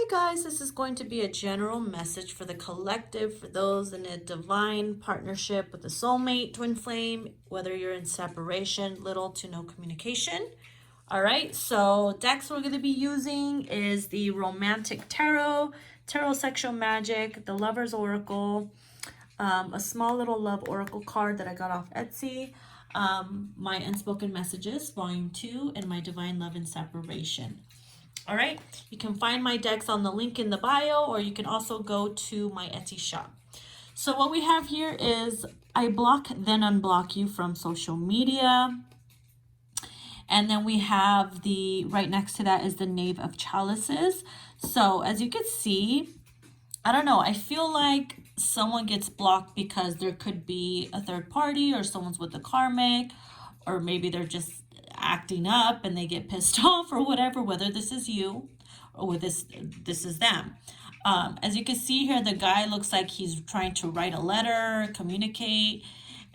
Hi guys, this is going to be a general message for the collective, for those in a divine partnership with a soulmate, twin flame, whether you're in separation, little to no communication. All right, so decks we're going to be using is the Romantic Tarot, Tarot Sexual Magic, the Lover's Oracle, a small little love oracle card that I got off Etsy, my Unspoken Messages, Volume 2, and my Divine Love and Separation. All right, you can find my decks on the link in the bio, or you can also go to my Etsy shop. So what we have here is I block then unblock you from social media. And then we have the, right next to that is the Knave of Chalices. So as you can see, I don't know, I feel like someone gets blocked because there could be a third party, or someone's with the karmic, or maybe they're just acting up and they get pissed off or whatever, whether this is you or this is them. As you can see here, the guy looks like he's trying to write a letter, communicate,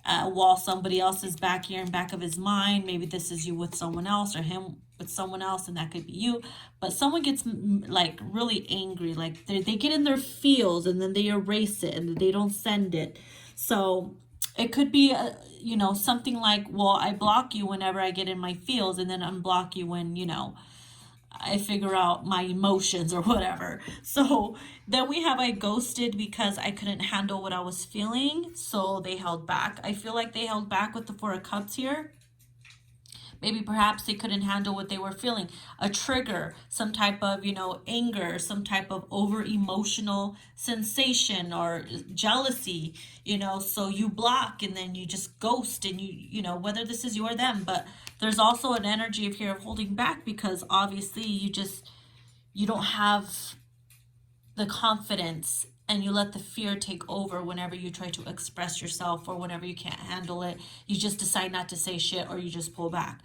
while somebody else is back here in back of his mind. Maybe this is you with someone else, or him with someone else, and that could be you. But someone gets like really angry, like they get in their feels and then they erase it and they don't send it. So it could be you know, something like, well, I block you whenever I get in my feels, and then unblock you when, you know, I figure out my emotions or whatever. So then we have I ghosted because I couldn't handle what I was feeling, so they held back. I feel like they held back with the Four of Cups here. Maybe perhaps they couldn't handle what they were feeling. A trigger, some type of, you know, anger, some type of over emotional sensation or jealousy, you know, so you block and then you just ghost, and you know, whether this is you or them. But there's also an energy of here of holding back because obviously you don't have the confidence, and you let the fear take over whenever you try to express yourself, or whenever you can't handle it, you just decide not to say shit, or you just pull back.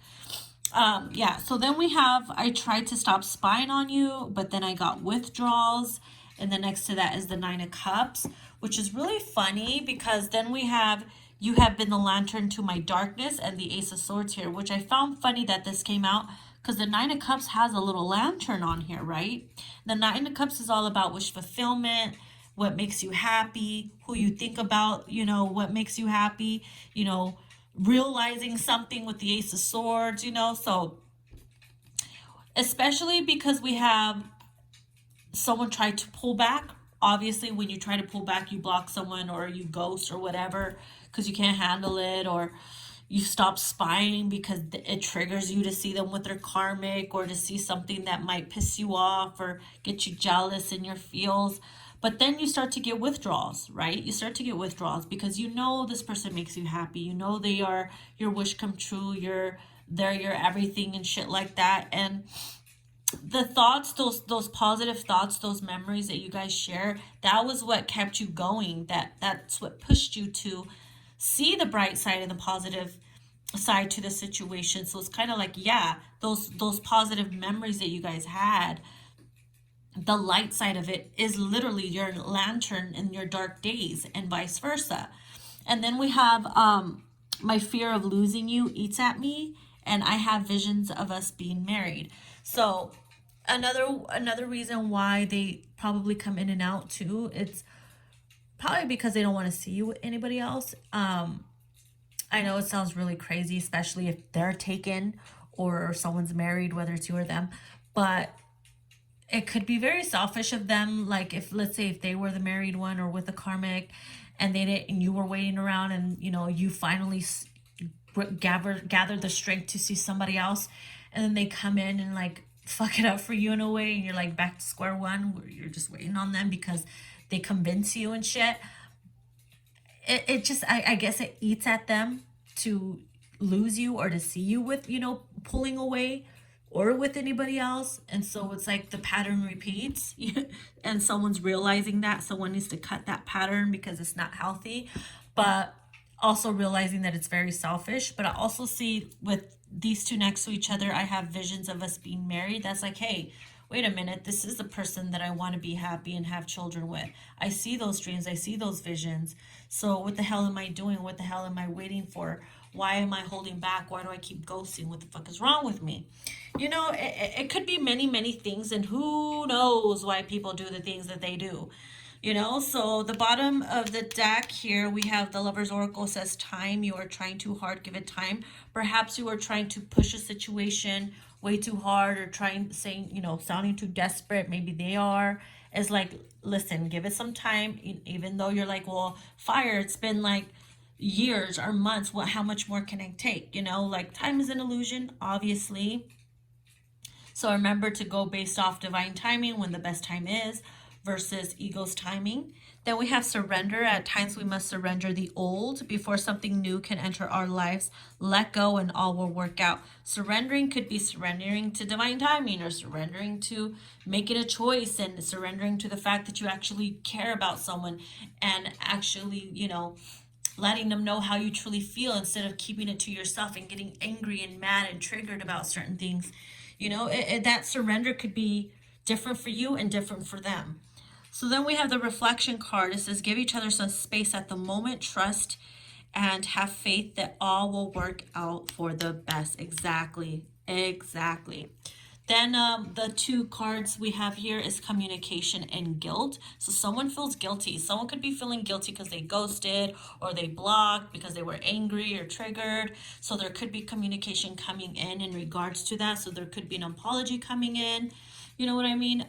Yeah, so then we have, I tried to stop spying on you, but then I got withdrawals. And then next to that is the Nine of Cups, which is really funny because then we have, you have been the lantern to my darkness, and the Ace of Swords here, which I found funny that this came out because the Nine of Cups has a little lantern on here, right? The Nine of Cups is all about wish fulfillment, what makes you happy, who you think about, you know, what makes you happy, you know, realizing something with the Ace of Swords, you know. So especially because we have someone tried to pull back. Obviously, when you try to pull back, you block someone or you ghost or whatever because you can't handle it, or you stop spying because it triggers you to see them with their karmic, or to see something that might piss you off or get you jealous in your feels. But then you start to get withdrawals, right? You start to get withdrawals because you know this person makes you happy. You know they are your wish come true. They're your everything and shit like that. And the thoughts, those positive thoughts, those memories that you guys share, that was what kept you going. That's what pushed you to see the bright side and the positive side to the situation. So it's kind of like, yeah, those positive memories that you guys had, the light side of it is literally your lantern in your dark days, and vice versa. And then we have my fear of losing you eats at me, and I have visions of us being married. So another reason why they probably come in and out too, it's probably because they don't want to see you with anybody else. I know it sounds really crazy, especially if they're taken or someone's married, whether it's you or them, but it could be very selfish of them. Like, if, let's say, if they were the married one or with the karmic, and they didn't, and you were waiting around, and you know, you finally gather the strength to see somebody else, and then they come in and like fuck it up for you in a way, and you're like back to square one where you're just waiting on them because they convince you and shit. It just, I guess it eats at them to lose you, or to see you with, you know, pulling away, or with anybody else. And so it's like the pattern repeats and someone's realizing that someone needs to cut that pattern because it's not healthy, but also realizing that it's very selfish. But I also see with these two next to each other, I have visions of us being married. That's like, hey, wait a minute, this is the person that I want to be happy and have children with. I see those dreams, I see those visions. So what the hell am I doing? What the hell am I waiting for? Why am I holding back? Why do I keep ghosting? What the fuck is wrong with me? You know, it could be many, many things, and who knows why people do the things that they do. You know, so the bottom of the deck here, we have the Lover's Oracle says time. You are trying too hard, give it time. Perhaps you are trying to push a situation way too hard, or saying, you know, sounding too desperate. Maybe they are. It's like, listen, give it some time. Even though you're like, well, fire, it's been like years or months. What, how much more can I take? You know, like time is an illusion, obviously. So remember to go based off divine timing, when the best time is, versus ego's timing. Then we have surrender. At times we must surrender the old before something new can enter our lives. Let go and all will work out. Surrendering could be surrendering to divine timing, or surrendering to making a choice, and surrendering to the fact that you actually care about someone, and actually, you know, letting them know how you truly feel instead of keeping it to yourself and getting angry and mad and triggered about certain things. You know, that surrender could be different for you and different for them. So then we have the reflection card. It says, give each other some space at the moment, trust, and have faith that all will work out for the best. Exactly. Then the two cards we have here is communication and guilt. So someone feels guilty. Someone could be feeling guilty because they ghosted, or they blocked because they were angry or triggered. So there could be communication coming in regards to that. So there could be an apology coming in. You know what I mean?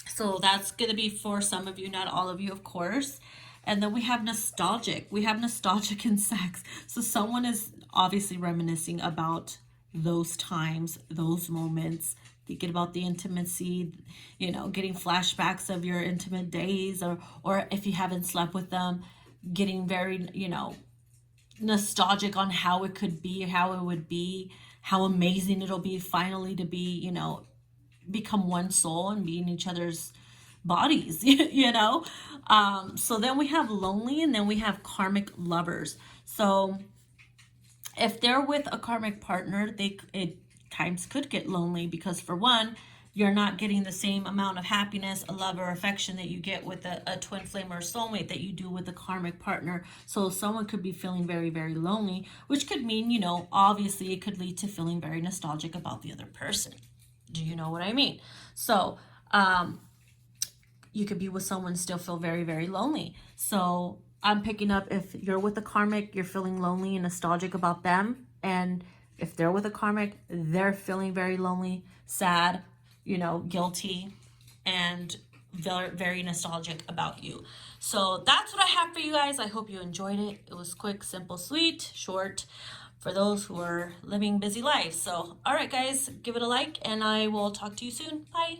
So that's going to be for some of you, not all of you, of course. And then we have nostalgic. We have nostalgic in sex. So someone is obviously reminiscing about those times, those moments, thinking about the intimacy, you know, getting flashbacks of your intimate days, or if you haven't slept with them, getting very, you know, nostalgic on how it could be, how it would be, how amazing it'll be finally to be, you know, become one soul and be in each other's bodies, you know. So then we have lonely, and then we have karmic lovers. So if they're with a karmic partner, they at times could get lonely, because for one, you're not getting the same amount of happiness, love, or affection that you get with a twin flame or a soulmate that you do with a karmic partner. So someone could be feeling very, very lonely, which could mean, you know, obviously it could lead to feeling very nostalgic about the other person. Do you know what I mean? So you could be with someone and still feel very, very lonely. So I'm picking up, if you're with a karmic, you're feeling lonely and nostalgic about them. And if they're with a karmic, they're feeling very lonely, sad, you know, guilty, and very, very nostalgic about you. So that's what I have for you guys. I hope you enjoyed it. It was quick, simple, sweet, short, for those who are living busy lives. So, all right, guys, give it a like, and I will talk to you soon. Bye.